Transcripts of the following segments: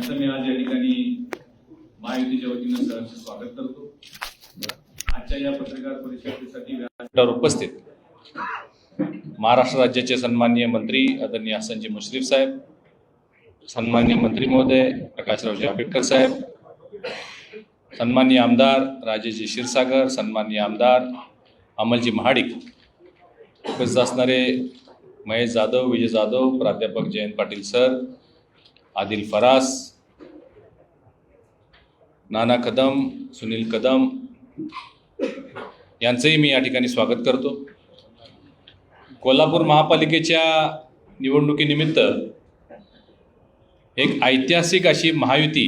यांचं मी आज या ठिकाणी महायुतीच्या वतीनं सहर्ष स्वागत करतो। आजच्या या पत्रकार परिषदेसाठी व्यासपीठावर उपस्थित महाराष्ट्र राज्याचे सन्माननीय मंत्री आदरणीय हसनजी मुश्रीफ साहेब, सन्माननीय मंत्री महोदय प्रकाशराव जावडेकर साहेब, सन्माननीय आमदार राजेशजी क्षीरसागर, सन्माननीय आमदार अमलजी महाडिक, उपस्थित असणारे महेश जाधव, विजय जाधव, प्राध्यापक जयंत पाटील सर, आदिल फरास, नाना कदम, सुनील कदम यांचंही मी या ठिकाणी स्वागत करतो। कोल्हापूर महापालिकेच्या निवडणुकीनिमित्त एक ऐतिहासिक अशी महायुती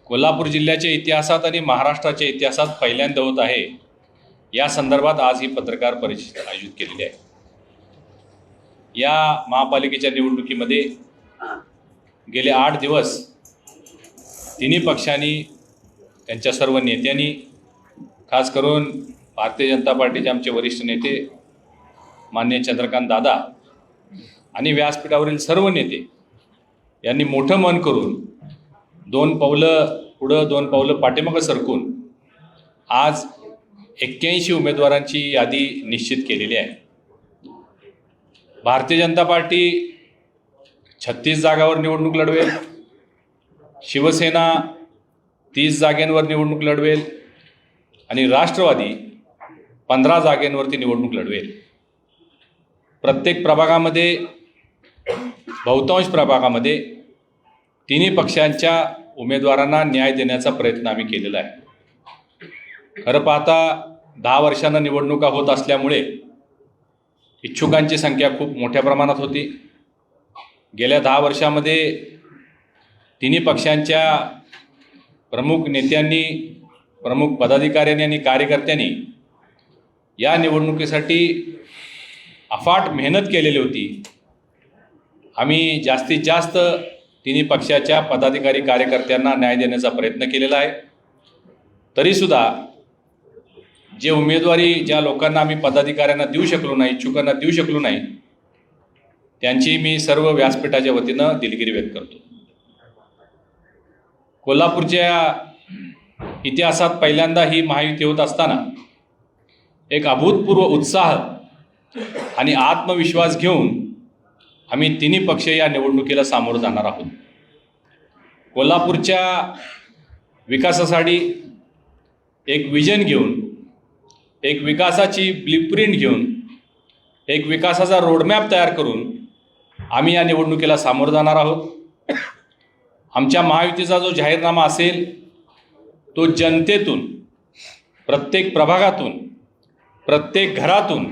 कोल्हापूर जिल्ह्याच्या इतिहासात आणि महाराष्ट्राच्या इतिहासात पहिल्यांदा होत आहे। या संदर्भात आज ही पत्रकार परिषद आयोजित केलेली आहे। या महापालिकेच्या निवडणुकीमध्ये गेले 8 दिवस तिन्ही पक्षांनी, त्यांच्या सर्व नेत्यांनी, खास करून भारतीय जनता पार्टीचे आमचे वरिष्ठ नेते माननीय चंद्रकांत दादा आणि व्यासपीठावरील सर्व नेते यांनी मोठं मन करून 2 पावलं पुढं 2 पावलं पाठीमागं सरकून आज 81 उमेदवारांची यादी निश्चित केलेली आहे। भारतीय जनता पार्टी 36 जागांवर निवडणूक लढवेल, शिवसेना 30 जागांवर निवडणूक लढवेल आणि राष्ट्रवादी 15 जागांवरती निवडणूक लढवेल। प्रत्येक प्रभागामध्ये, बहुतांश प्रभागामध्ये तिन्ही पक्षांच्या उमेदवारांना न्याय देण्याचा प्रयत्न आम्ही केलेला आहे। खरं पाहता 10 वर्षांना निवडणुका होत असल्यामुळे इच्छुकांची संख्या खूप मोठ्या प्रमाणात होती। गेल्या 10 वर्षामध्ये तिन्ही पक्षांच्या प्रमुख नेत्यांनी, प्रमुख पदाधिकाऱ्यांनी आणि कार्यकर्त्यांनी या निवडणुकीसाठी अफाट मेहनत केलेली होती। आम्ही जास्तीत जास्त तिन्ही पक्षाच्या पदाधिकारी कार्यकर्त्यांना न्याय देण्याचा प्रयत्न केलेला आहे। तरीसुद्धा जे उमेदवारी ज्या लोकांना आम्ही पदाधिकाऱ्यांना देऊ शकलो नाही, इच्छुकांना देऊ शकलो नाही, त्यांची मी सर्व व्यासपीठाच्या वतीनं दिलगिरी व्यक्त करतो। कोल्हापूरच्या इतिहासात पहिल्यांदा ही महायुती होत असताना एक अभूतपूर्व उत्साह आणि आत्मविश्वास घेऊन आम्ही तिन्ही पक्ष या निवडणुकीला सामोरं जाणार आहोत। कोल्हापूरच्या विकासासाठी एक विजन घेऊन, एक विकासाची ब्लूप्रिंट घेऊन, एक विकासाचा रोडमॅप तयार करून आम्ही या निवडणुकीला सामोरं जाणार आहोत। आमच्या महायुतीचा जो जाहीरनामा असेल तो जनतेतून, प्रत्येक प्रभागातून, प्रत्येक घरातून,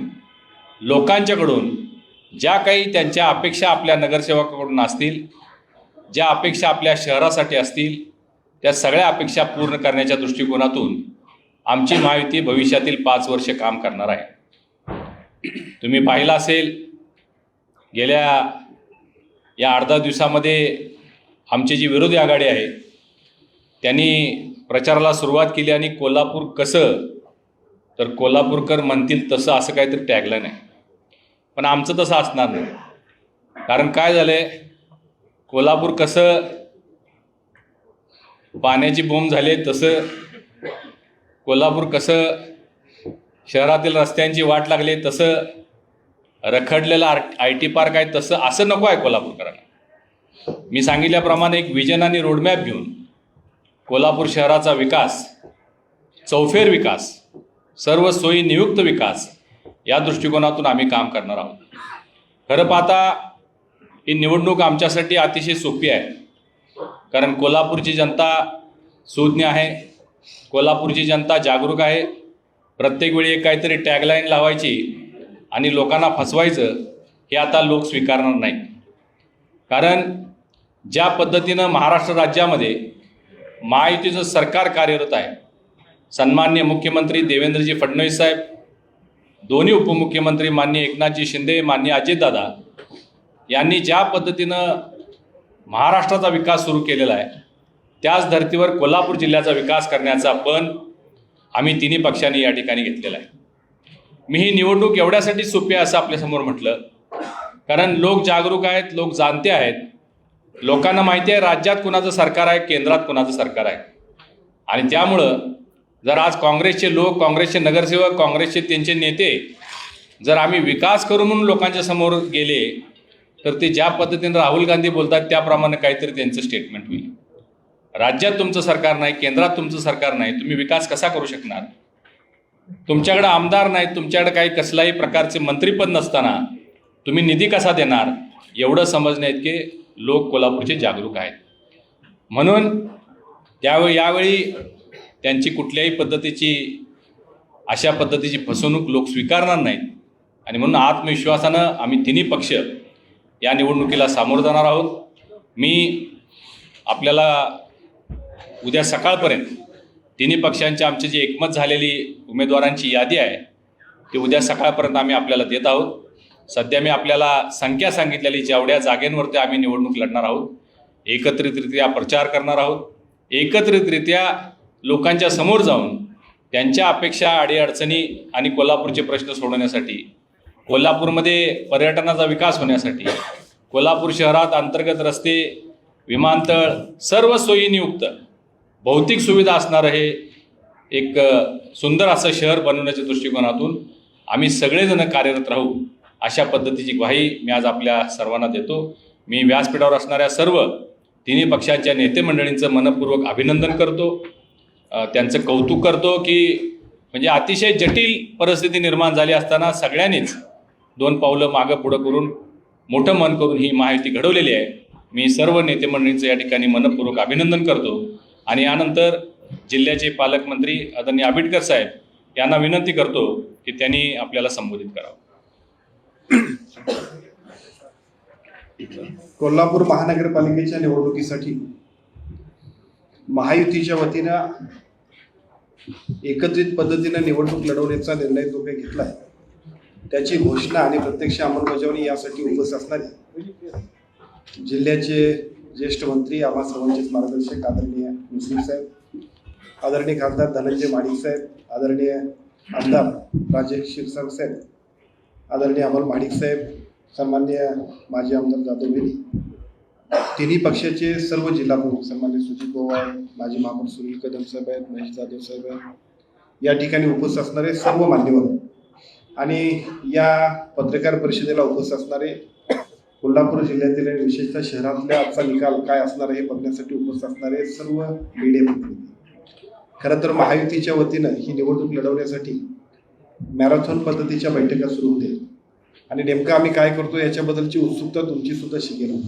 लोकांच्याकडून ज्या काही त्यांच्या अपेक्षा आपल्या नगरसेवकाकडून असतील, ज्या अपेक्षा आपल्या शहरासाठी असतील, त्या सगळ्या अपेक्षा पूर्ण करण्याच्या दृष्टिकोनातून आमची महायुती भविष्यातील 5 वर्ष काम करणार आहे। तुम्ही पाहिलं असेल गेल्या या 8-10 दिवसामध्ये आमची जी विरोधी आघाडी आहे त्यांनी प्रचाराला सुरुवात केली आणि कोल्हापूर कसं, तर कोल्हापूरकर म्हणतील तसं असं काहीतरी टॅगलाईन आहे। पण आमचं तसं असणार नाही। कारण काय झालं आहे, कोल्हापूर कसं पाण्याची बोंब झाली तसं, कोल्हापूर कसं शहरातील रस्त्यांची वाट लागली तसं, रखडलेला IT पार्क आहे तसं, असं नको आहे कोल्हापूरकरांना। मी सांगितल्याप्रमाणे एक विजन आणि रोडमॅप घेऊन कोल्हापूर शहराचा विकास, चौफेर विकास, सर्व सोयी नियुक्त विकास या दृष्टिकोनातून आम्ही काम करणार आहोत। खरं पाहता ही निवडणूक आमच्यासाठी अतिशय सोपी आहे, कारण कोल्हापूरची जनता सुज्ञ आहे, कोल्हापूरची जनता जागरूक आहे। प्रत्येक वेळी एक काहीतरी टॅगलाईन लावायची आणि लोकांना फसवायचं हे आता लोक स्वीकारणार नाही। कारण ज्या पद्धतीनं महाराष्ट्र राज्यामध्ये महायुतीचं सरकार कार्यरत आहे, सन्माननीय मुख्यमंत्री देवेंद्रजी फडणवीस साहेब, दोन्ही उपमुख्यमंत्री माननीय एकनाथजी शिंदे, माननीय अजितदादा यांनी ज्या पद्धतीनं महाराष्ट्राचा विकास सुरू केलेला आहे, त्याच धर्तीवर कोल्हापूर जिल्ह्याचा विकास करण्याचा पण आम्ही तिन्ही पक्षांनी या ठिकाणी घेतलेला आहे। मी ही निवडणूक एवढ्यासाठी सोपी आहे असं आपल्यासमोर म्हटलं, कारण लोक जागरूक आहेत, लोक जाणते आहेत लोकांना माहिती आहे राज्यात कुणाचं सरकार आहे, केंद्रात कुणाचं सरकार आहे. आणि त्यामुळं जर आज काँग्रेसचे लोक, काँग्रेसचे नगरसेवक, काँग्रेसचे त्यांचे नेते जर आम्ही विकास करू म्हणून लोकांच्या समोर गेले तर ते ज्या पद्धतीने राहुल गांधी बोलतात त्याप्रमाणे काहीतरी त्यांचं स्टेटमेंट होईल. राज्यात तुमचं सरकार नाही, केंद्रात तुमचं सरकार नाही, तुम्ही विकास कसा करू शकणार? तुमच्याकडे आमदार नाहीत, तुमच्याकडे काही कसलाही प्रकारचे मंत्रीपद नसताना तुम्ही निधी कसा देणार? एवढं समजण्यात की लोक कोल्हापूरचे जागरूक आहेत. म्हणून यावेळी त्यांची कुठल्याही पद्धतीची अशा पद्धतीची फसवणूक लोक स्वीकारणार नाहीत. आणि म्हणून आत्मविश्वासानं आम्ही तिन्ही पक्ष या निवडणुकीला सामोरं जाणार आहोत. मी आपल्याला उद्या सकाळपर्यंत तिन्ही पक्षांच्या आमची जी एकमत झालेली उमेदवारांची यादी आहे ती उद्या सकाळपर्यंत आम्ही आपल्याला देत आहोत. सध्या मी आपल्याला संख्या सांगितलेली जेवढ्या जागेंवरती आम्ही निवडणूक लढणार आहोत, एकत्रितरित्या प्रचार करणार आहोत, एकत्रितरित्या लोकांच्या समोर जाऊन त्यांच्या अपेक्षा, अडीअडचणी आणि कोल्हापूरचे प्रश्न सोडवण्यासाठी, कोल्हापूरमध्ये पर्यटनाचा विकास होण्यासाठी, कोल्हापूर शहरात अंतर्गत रस्ते, विमानतळ, सर्व सोयीनियुक्त भौतिक सुविधा असणारं हे एक सुंदर असं शहर बनवण्याच्या दृष्टिकोनातून आम्ही सगळेजण कार्यरत राहू अशा पद्धतीची ग्वाही मी आज आपल्या सर्वांना देतो. मी व्यासपीठावर असणाऱ्या सर्व तिन्ही पक्षांच्या नेते मंडळींचं मनपूर्वक अभिनंदन करतो, त्यांचं कौतुक करतो की म्हणजे अतिशय जटिल परिस्थिती निर्माण झाली असताना सगळ्यांनीच 2 पावलं मागं पुढं करून मोठं मन करून ही महायुती घडवलेली आहे. मी सर्व नेते मंडळींचं या ठिकाणी मनपूर्वक अभिनंदन करतो. आणि यानंतर जिल्ह्याचे पालकमंत्री आदरणीय आबिटकर साहेब यांना विनंती करतो की त्यांनी आपल्याला संबोधित करावं. कोल्हापूर महानगरपालिकेच्या निवडणुकीसाठी महायुतीच्या वतीनं एकत्रित पद्धतीनं निवडणूक लढवण्याचा निर्णय जो काही घेतला आहे त्याची घोषणा आणि प्रत्यक्ष अंमलबजावणी यासाठी उपस्थित असणारे जिल्ह्याचे ज्येष्ठ मंत्री, आम्हा सर्वांचेच मार्गदर्शक आदरणीय मुश्रीफ साहेब, आदरणीय खासदार धनंजय महाडिक साहेब, आदरणीय आमदार राजेश क्षीरसागर साहेब, आदरणीय अमल महाडिक साहेब, सन्माननीय माजी आमदार जाधव बेदी, तिन्ही पक्षाचे सर्व जिल्हा प्रमुख सन्माननीय सुजित पवार, माजी महापौर सुनील कदम साहेब आहेत, महेश जाधव साहेब आहेत, या ठिकाणी उपस्थित असणारे सर्व मान्यवर आणि या पत्रकार परिषदेला उपस्थित असणारे कोल्हापूर जिल्ह्यातील आणि विशेषतः शहरातल्या आजचा निकाल काय असणार हे बघण्यासाठी उपस्थित असणारे सर्व मीडिया प्रतिनिधी. खरं तर महायुतीच्या वतीनं ही निवडणूक लढवण्यासाठी मॅरेथॉन पद्धतीच्या बैठका सुरू होते आणि नेमकं आम्ही काय करतो याच्याबद्दलची उत्सुकता तुमची सुद्धा शिकेल.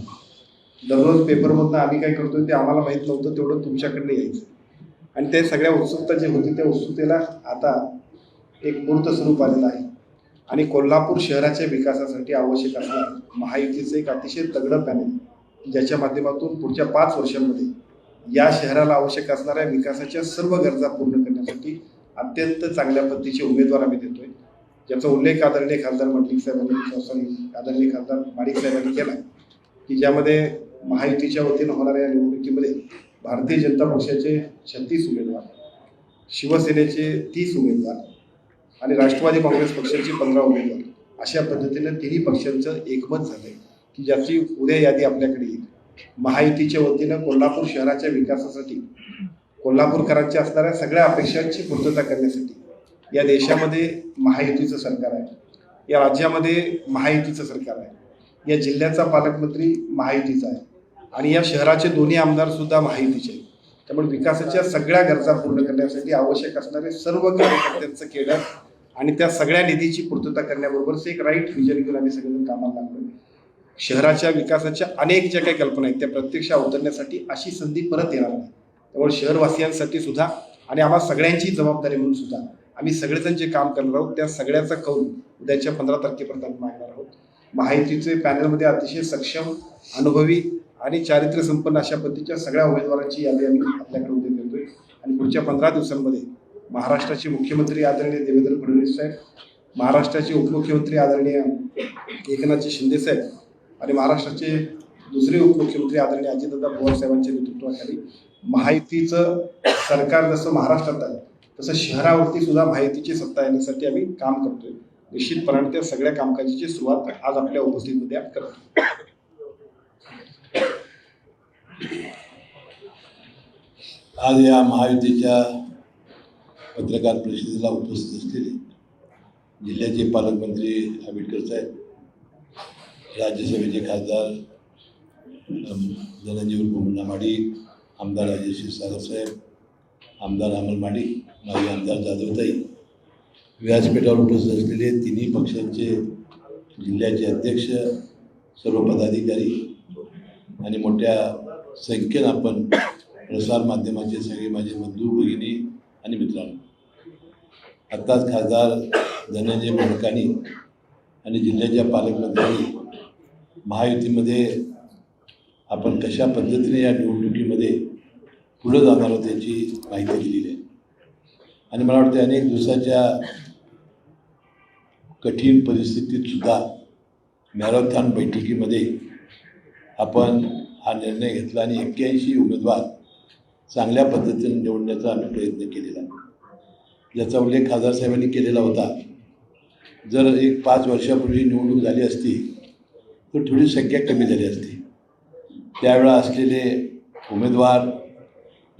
दररोज पेपरमधनं आम्ही काय करतोय ते आम्हाला माहीत नव्हतं, तेवढं तुमच्याकडनं यायचं आणि ते सगळ्या उत्सुकता जे होती त्या उत्सुकतेला आता एक मूर्त स्वरूप आलेलं आहे. आणि कोल्हापूर शहराच्या विकासासाठी आवश्यक असणारं महायुतीचं एक अतिशय तगडं पॅनल ज्याच्या माध्यमातून पुढच्या 5 वर्षांमध्ये या शहराला आवश्यक असणाऱ्या विकासाच्या सर्व गरजा पूर्ण करण्यासाठी अत्यंत चांगल्या पद्धतीचे उमेदवार आम्ही देतोय, ज्याचा उल्लेख आदरणीय खासदार मंडलिक साहेबांनी, आदरणीय खासदार माडिक साहेबांनी केला की ज्यामध्ये महायुतीच्या वतीनं होणाऱ्या निवडणुकीमध्ये भारतीय जनता पक्षाचे 36 उमेदवार, शिवसेनेचे 30 उमेदवार आणि राष्ट्रवादी काँग्रेस पक्षाचे 15 उमेदवार अशा पद्धतीनं तिन्ही पक्षांचं एकमत झालंय की ज्याची उद्या यादी आपल्याकडे येईल. महायुतीच्या वतीनं कोल्हापूर शहराच्या विकासासाठी, कोल्हापूरकरांच्या असणाऱ्या सगळ्या अपेक्षांची पूर्तता करण्यासाठी या देशामध्ये महायुतीचं सरकार आहे, या राज्यामध्ये महायुतीचं सरकार आहे, या जिल्ह्याचा पालकमंत्री महायुतीचा आहे आणि या शहराचे दोन्ही आमदार सुद्धा महायुतीचे आहेत. त्यामुळे विकासाच्या सगळ्या गरजा पूर्ण करण्यासाठी आवश्यक असणारे सर्व कार्यकर्त्यांचं केडर आणि त्या सगळ्या निधीची पूर्तता करण्याबरोबरच एक राईट व्हिजन घेऊन आम्ही सगळेजण कामाला लागलो. शहराच्या विकासाच्या अनेक ज्या काही कल्पना आहेत त्या प्रत्यक्ष अवतरण्यासाठी अशी संधी परत येणार नाही. त्यामुळे शहरवासियांसाठी सुद्धा आणि आम्हा सगळ्यांची जबाबदारी म्हणून सुद्धा आम्ही सगळेजण जे काम करणार आहोत त्या सगळ्याचा कौल उद्याच्या 15 तारखेपर्यंत आम्ही मागणार आहोत. महायुतीचे पॅनलमध्ये अतिशय सक्षम, अनुभवी आणि चारित्र्य संपन्न अशा पद्धतीच्या सगळ्या उमेदवारांची यादी आम्ही आपल्याकडे उद्या देतोय आणि पुढच्या 15 दिवसांमध्ये महाराष्ट्राचे मुख्यमंत्री आदरणीय देवेंद्र फडणवीस साहेब, महाराष्ट्राचे उपमुख्यमंत्री आदरणीय एकनाथ शिंदे साहेब आणि महाराष्ट्राचे दुसरे उपमुख्यमंत्री आदरणीय अजितदादा पवार साहेबांच्या नेतृत्वाखाली महायुतीचं सरकार जसं महाराष्ट्रात आहे तसं शहरावरती सुद्धा महायुतीची सत्ता येण्यासाठी आम्ही काम करतोय. निश्चितपणाने त्या सगळ्या कामकाजाची सुरुवात आज आपल्या उपस्थितीमध्ये करतो. आज या महायुतीच्या पत्रकार परिषदेला उपस्थित असलेले जिल्ह्याचे पालकमंत्री आंबेडकर साहेब, राज्यसभेचे खासदार धनंजय उर्फ मुन्ना माडिक, आमदार राजेश क्षीरसागर साहेब, आमदार अमल माडिक, माजी आमदार जाधवताई, व्यासपीठावर उपस्थित असलेले तिन्ही पक्षांचे जिल्ह्याचे अध्यक्ष, सर्व पदाधिकारी आणि मोठ्या संख्येनं आपण प्रसार माध्यमाचे सगळे माझे बंधू भगिनी आणि मित्रांनो, आत्ताच खासदार धनंजय मुंडे आणि जिल्ह्याच्या पालकमंत्र्यांनी महायुतीमध्ये आपण कशा पद्धतीने या निवडणुकीमध्ये पुढे जाणार आहोत याची माहिती दिलेली आहे. आणि मला वाटते अनेक दिवसाच्या कठीण परिस्थितीत सुद्धा मॅरेथॉन बैठकीमध्ये आपण हा निर्णय घेतला आणि 81 उमेदवार चांगल्या पद्धतीने निवडण्याचा आम्ही प्रयत्न केलेला आहे, ज्याचा उल्लेख खासदार साहेबांनी केलेला होता. जर 5 वर्षापूर्वी निवडणूक झाली असती तर थोडी संख्या कमी झाली असती. त्यावेळा असलेले उमेदवार,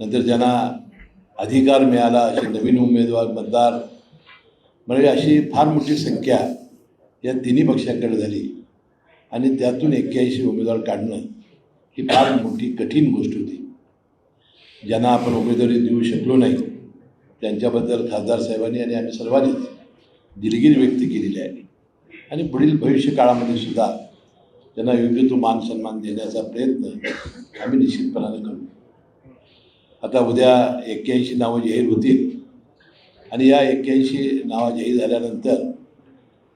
नंतर ज्यांना अधिकार मिळाला असे नवीन उमेदवार, मतदार, म्हणजे अशी फार मोठी संख्या या तिन्ही पक्षांकडे झाली आणि त्यातून 81 उमेदवार काढणं ही फार मोठी कठीण गोष्ट होती. ज्यांना आपण उमेदवारी देऊ शकलो नाही त्यांच्याबद्दल खासदार साहेबांनी आणि आम्ही सर्वांनीच दिलगिरी व्यक्त केलेली आहे आणि पुढील भविष्य काळामध्ये सुद्धा त्यांना योग्य तो मान सन्मान देण्याचा प्रयत्न आम्ही निश्चितपणाने करू. आता उद्या 81 नावं जाहीर होतील आणि या 81 नावं जाहीर झाल्यानंतर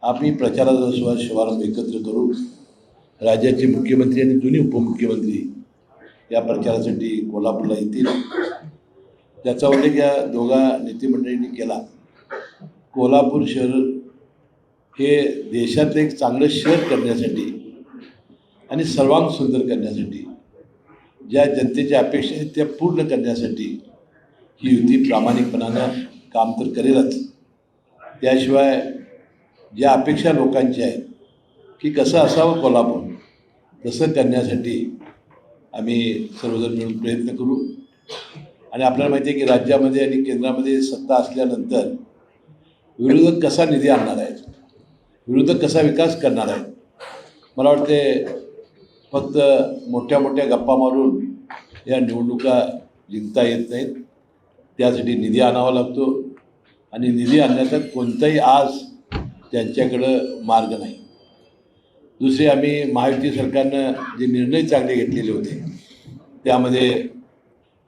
आम्ही प्रचाराचा शुभारंभ एकत्र करू. राज्याचे मुख्यमंत्री आणि दोन्ही उपमुख्यमंत्री या प्रचारासाठी कोल्हापूरला येतील. त्याचा उल्लेख या दोघा नेतेमंडळींनी केला. कोल्हापूर शहर हे देशातलं एक चांगलं शहर करण्यासाठी आणि सर्वांग सुंदर करण्यासाठी, ज्या जनतेच्या अपेक्षा आहेत त्या पूर्ण करण्यासाठी ही युती प्रामाणिकपणानं काम तर करेलच. त्याशिवाय ज्या अपेक्षा लोकांच्या आहेत की कसं असावं कोल्हापूर, तसं करण्यासाठी आम्ही सर्वजण मिळून प्रयत्न करू. आणि आपल्याला माहिती आहे की राज्यामध्ये आणि केंद्रामध्ये सत्ता असल्यानंतर विरोधक कसा निधी आणणार आहेत, विरोधक कसा विकास करणार आहेत. मला वाटते फक्त मोठ्या मोठ्या गप्पा मारून या निवडणुका जिंकता येत नाहीत. त्यासाठी निधी आणावा लागतो आणि निधी आणण्याचा कोणताही आज त्यांच्याकडं मार्ग नाही. दुसरे, आम्ही महायुती सरकारनं जे निर्णय चांगले घेतलेले होते त्यामध्ये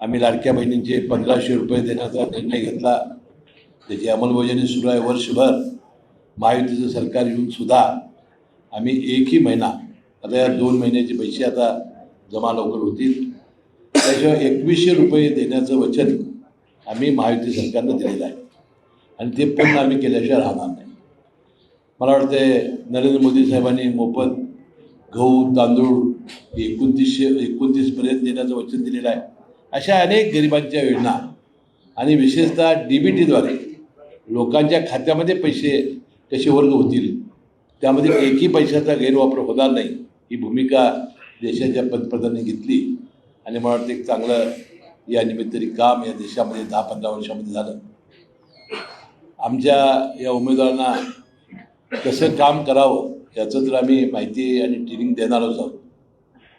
आम्ही लाडक्या बहिणींचे 1500 रुपये देण्याचा निर्णय घेतला. त्याची अंमलबजावणी सुरू आहे. वर्षभर महायुतीचं सरकार येऊन सुद्धा आम्ही एकही महिना, आता या 2 महिन्याचे पैसे आता जमा लवकर होतील, त्याशिवाय 2100 रुपये देण्याचं वचन आम्ही महायुती सरकारनं दिलेलं आहे आणि ते पूर्ण आम्ही केल्याशिवाय राहणार नाही. मला वाटते नरेंद्र मोदी साहेबांनी मोफत गहू तांदूळ 29पर्यंत देण्याचं वचन दिलेलं आहे. अशा अनेक गरिबांच्या योजना आणि विशेषतः DBTद्वारे लोकांच्या खात्यामध्ये पैसे कसे वर्ग होतील, त्यामध्ये एकही पैशाचा गैरवापर होणार नाही, ही भूमिका देशाच्या पंतप्रधानांनी घेतली आणि मला वाटतं एक चांगलं या निमित्ताने काम या देशामध्ये 10-15 वर्षामध्ये झालं. आमच्या या उमेदवारांना कसं काम करावं याचं तर आम्ही माहिती आणि ट्रेनिंग देणारच आहोत.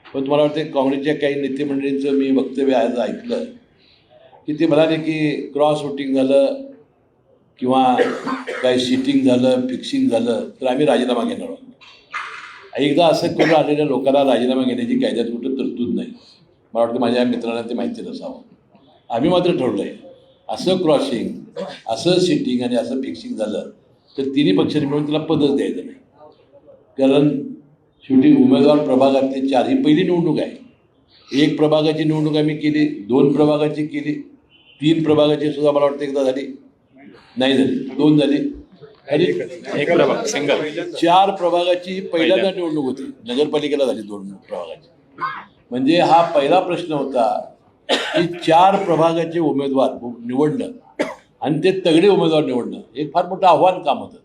पण तुम्हाला वाटतं काँग्रेसच्या काही नेतेमंडळींचं मी वक्तव्य आज ऐकलं की ते म्हणाले की क्रॉस वोटिंग झालं किंवा काही सीटिंग झालं, फिक्सिंग झालं तर आम्ही राजीनामा घेणार आहोत. एकदा असं करून आलेल्या लोकांना राजीनामा घेण्याची कायद्यात कुठं तरतूद नाही. मला वाटतं माझ्या मित्रांना ते माहिती नसावं. आम्ही मात्र ठरवलं आहे असं क्रॉसिंग, असं सीटिंग आणि असं फिक्सिंग झालं तर तिन्ही पक्षांनी मिळून त्याला पदच द्यायचं नाही. कारण शेवटी उमेदवार प्रभागातले 4 ही पहिली निवडणूक आहे. 1 प्रभागाची निवडणूक आम्ही केली, 2 प्रभागाची केली, 3 प्रभागाची सुद्धा मला वाटतं एकदा झाली, नाही झाली, 2 झाली आणि 1 प्रभाग सिंगल. 4 प्रभागाची पहिल्यांदा निवडणूक होती. नगरपालिकेला झाली 2 प्रभागाची. म्हणजे हा पहिला प्रश्न होता की 4 प्रभागाचे उमेदवार निवडणं आणि ते तगडे उमेदवार निवडणं एक फार मोठं आव्हान काम होतं.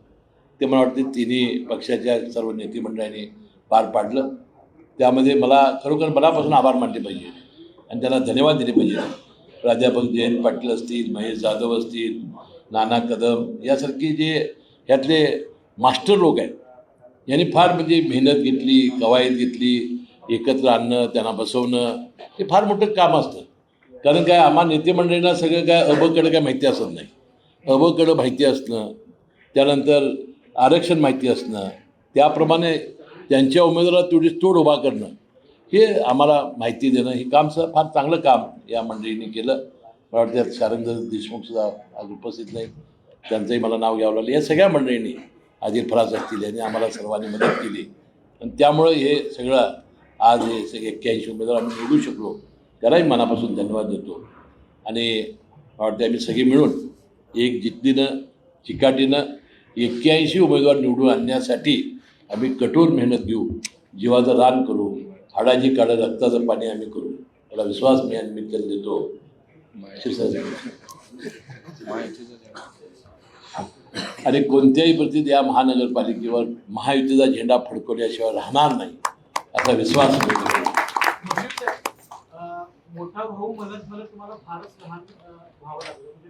ते मला वाटते तिन्ही पक्षाच्या सर्व नेते मंडळांनी पार पाडलं. त्यामध्ये मला खरोखर मनापासून आभार मानले पाहिजे आणि त्याला धन्यवाद दिले पाहिजे. प्राध्यापक जयंत पाटील असतील, महेश जाधव असतील, नाना कदम यासारखे जे ह्यातले मास्टर लोक आहेत, यांनी फार म्हणजे मेहनत घेतली, कवायत घेतली, एकत्र आणणं, त्यांना बसवणं हे फार मोठं काम असतं. कारण काय आम्हा नेते मंडळींना सगळं काय अबकडं काय माहिती असत नाही. अबकडं माहिती असणं, त्यानंतर आरक्षण माहिती असणं, त्याप्रमाणे त्यांच्या उमेदवाराला तेवढी तोड उभा करणं, हे आम्हाला माहिती देणं, हे काम फार चांगलं काम या मंडळींनी केलं. मला वाटतं त्यात शारंग देशमुखसुद्धा आज उपस्थित नाही, त्यांचंही मला नाव घ्यावं लागलं. या सगळ्या मंडळींनी, आदिल फराज असतील, यांनी आम्हाला सर्वांनी मदत केली आणि त्यामुळं हे सगळं आज हे सगळे 81 उमेदवार आम्ही निवडू शकलो. त्यालाही मनापासून धन्यवाद देतो. आणि मला वाटतं आम्ही सगळे मिळून एक जिद्दीनं, चिकाटीनं 81 उमेदवार निवडून आणण्यासाठी आम्ही कठोर मेहनत घेऊ, जीवाचं रान करू, हाडाची काढा रक्ताचं पाणी आम्ही करू. मला विश्वास मी आणि मित्र देतो. आणि कोणत्याही परिस्थितीत या महानगरपालिकेवर महायुतीचा झेंडा फडकवल्याशिवाय राहणार नाही असा विश्वास मी करतो. मोठा भाऊ म्हणत तुम्हाला फारच लहान भाव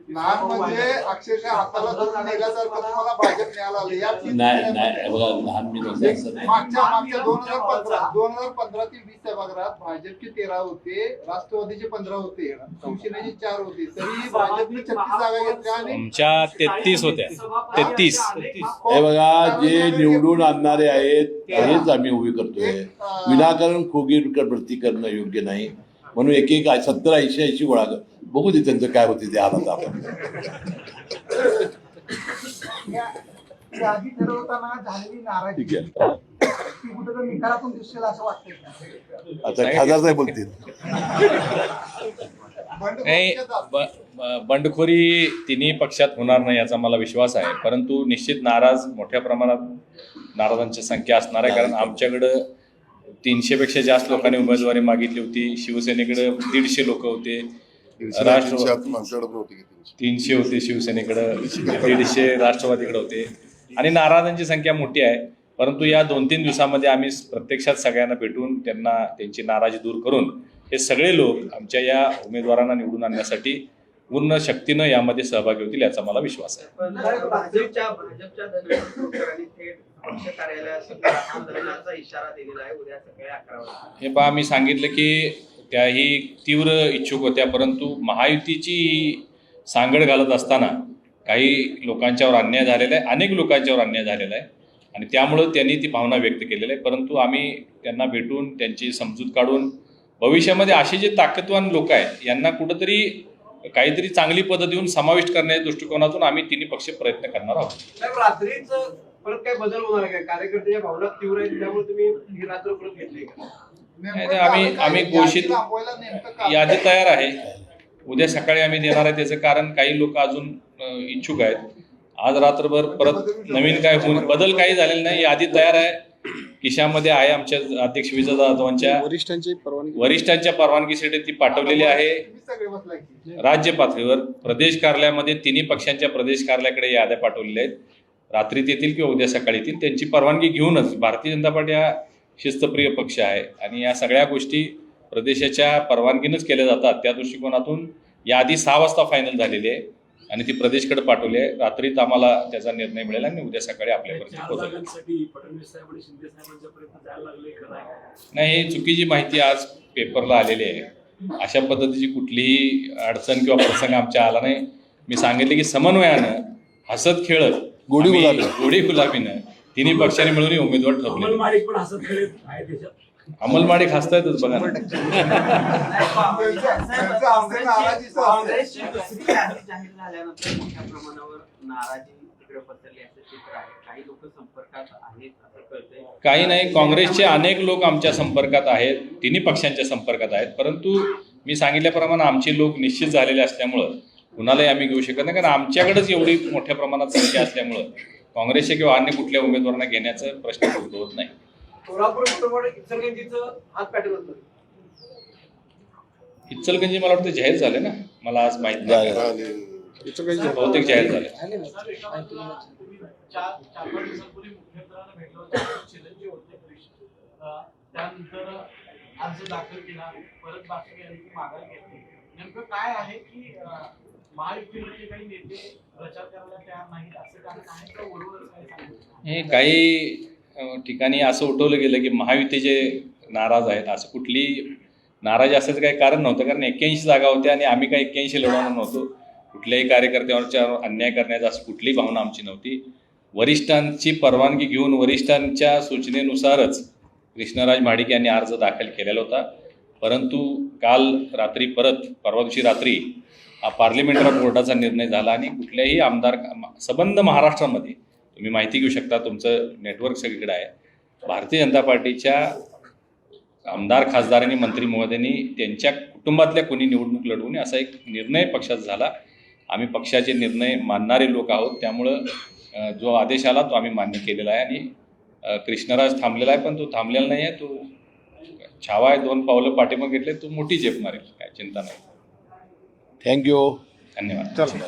लहान म्हणजे अक्षरशः हाताला धरून नेल्यासारखं तुम्हाला भाजप न्यायला आलं. या नाही बघा, लहान मी नसतं असं नाही. मागच्या 2015 ते 20 सभागृहात भाजपचे 13 होते, राष्ट्रवादीचे 15 होते, शिवसेनेचे 4 होते. तरी भाजपने 36 जागा घेतल्या आणि आमच्या 33 होत्या. 33. हे बघा, जे निवडून आणणारे आहेत हेच आम्ही उभी करतोय. विनाकारण खोगी भरती करणं योग्य नाही. म्हणून एक 70, 80 गोळा बघू दे त्यांचं काय होते ते हातात आपण. आधी ठरवताना झालेली नाराजी ठीक आहे, ती कुठेतरी निकालातून दिसेल असं वाटतंय. आता खासदार साहेब बोलतील. नाही, बंडखोरी तिन्ही पक्षात होणार नाही याचा मला विश्वास आहे. परंतु निश्चित मोठ्या प्रमाणात नाराजांची संख्या असणार आहे. कारण आमच्याकडं 300 पेक्षा जास्त लोकांनी उमेदवारी मागितली होती. शिवसेनेकडे 150 लोक होते, 300 होते शिवसेनेकडं, 150 राष्ट्रवादीकडे होते आणि नाराजांची संख्या मोठी आहे. परंतु या 2-3 दिवसामध्ये आम्ही प्रत्यक्षात सगळ्यांना भेटून त्यांची नाराजी दूर करून हे सगळे लोक आमच्या या उमेदवारांना निवडून आणण्यासाठी पूर्ण शक्तीनं यामध्ये सहभागी होतील याचा मला विश्वास आहे. भाजपच्या धर्मस्थळांनी थेट पक्ष कार्यालयात आंदोलनाचा इशारा दिलेला आहे उद्या सकाळी 11 वाजता. हे पहा, मी सांगितलं की त्याही तीव्र इच्छुक होत्या, परंतु महायुतीची सांगड घालत असताना काही लोकांच्यावर अन्याय झालेला आहे, अनेक लोकांच्यावर अन्याय झालेला आहे आणि त्यामुळं त्यांनी ती भावना व्यक्त केलेली आहे. परंतु आम्ही त्यांना भेटून त्यांची समजूत काढून भविष्यामध्ये असे जे ताकदवान लोक आहेत यांना कुठंतरी काहीतरी चांगली पद्धत देऊन समाविष्ट करण्याच्या दृष्टिकोनातून आम्ही तिन्ही पक्ष प्रयत्न करणार आहोत. रात्रीच परत काय बदल होणार आहे? कार्यकर्त्याच्या भावना तीव्र आहेत त्यामुळे तुम्ही ही रात्र परत घेतली का? नाही तर आम्ही घोषित यादी तयार आहे. उद्या सकाळी आम्ही देणार आहे. त्याचं कारण काही लोक अजून इच्छुक आहेत. आज रात्रभर परत नवीन काय बदल काही झालेला नाही. यादी तयार आहे, खिशामध्ये आहे. आमच्या अध्यक्ष विजय जाधवांच्या वरिष्ठांच्या परवानगीसाठी ती पाठवलेली आहे. राज्य पातळीवर प्रदेश कार्यालयामध्ये तिन्ही पक्षांच्या प्रदेश कार्यालयाकडे याद्या पाठवलेल्या आहेत. रात्री येतील किंवा उद्या सकाळी येतील. त्यांची परवानगी घेऊनच, भारतीय जनता पार्टी हा शिस्तप्रिय पक्ष आहे आणि या सगळ्या गोष्टी प्रदेशाच्या परवानगीनंच केल्या जातात. त्या दृष्टिकोनातून यादी 6 वाजता फायनल झालेली आहे आणि ती प्रदेशकडे पाठवली आहे. रात्रीत आम्हाला त्याचा निर्णय मिळेल आणि उद्या सकाळी आपल्यापर्यंत पोहोचेल. नाही, ही चुकीची माहिती आज पेपरला आलेली आहे. अशा पद्धतीची कुठलीही अडचण किंवा प्रसंग आमच्या आला नाही. मी सांगितले की समन्वयानं, हसत खेळत, गोडी गुलाबीनं तिन्ही पक्षांनी मिळून उमेदवार ठरवले. अंमलमाडी हसतायतच बघा ना. काँग्रेसची दुसरी यादी जाहीर झाल्यानंतर मोठ्या प्रमाणावर नाराजी तिकडे पसरली असं चित्र आहे. काही लोक संपर्कात आहेत असं कळतंय. काही नाही, काँग्रेसचे अनेक लोक आमच्या संपर्कात आहेत, तिन्ही पक्षांच्या संपर्कात आहेत. परंतु मी सांगितल्याप्रमाणे आमचे लोक निश्चित झालेले असल्यामुळं कुणालाही आम्ही घेऊ शकत नाही. कारण आमच्याकडेच एवढी मोठ्या प्रमाणात संख्या असल्यामुळं काँग्रेसच्या किंवा अन्य कुठल्या उमेदवारांना घेण्याचा प्रश्न उद्भवत नाही. इचलकरंजी मला वाटतं जाहीर झाले ना, मला आज माहित नाही, बहुतेक जाहीर झाले. अर्ज दाखल केला, परत बाकी यांनी माघार घेतली. नेमकं काय आहे की महायुतीमध्ये काही नेते प्रचार करायला तयार नाहीत असं कारण आहे का वरूनच काही सांगितलं? हे काही ठिकाणी असं उठवलं गेलं की महायुतीचे नाराज आहेत. असं कुठली नाराज असायचं काही कारण नव्हतं, कारण 81 जागा होत्या आणि आम्ही काही 81 लढवणार नव्हतो. कुठल्याही कार्यकर्त्यावरच्या अन्याय करण्याची असं कुठलीही भावना आमची नव्हती. वरिष्ठांची परवानगी घेऊन वरिष्ठांच्या सूचनेनुसारच कृष्णराज महाडिक यांनी अर्ज दाखल केलेला होता. परंतु काल रात्री परवा दिवशी रात्री हा पार्लिमेंटरी बोर्डाचा निर्णय झाला आणि कुठल्याही आमदार संबंध महाराष्ट्रामध्ये तुम्ही माहिती घेऊ शकता, तुमचं नेटवर्क सगळीकडे आहे. भारतीय जनता पार्टीच्या आमदार खासदारांनी मंत्री महोदयांनी त्यांच्या कुटुंबातल्या कोणी निवडणूक लढवू नये असा एक निर्णय पक्षाचा झाला. आम्ही पक्षाचे निर्णय मानणारे लोक आहोत, त्यामुळं जो आदेश आला तो आम्ही मान्य केलेला आहे. आणि कृष्णराज थांबलेला आहे, पण तो थांबलेला नाही आहे. तो छावा आहे, 2 पावलं पाठीमागे घेतले, तो मोठी झेप मारेल, काय चिंता नाही. थँक्यू. धन्यवाद. चला.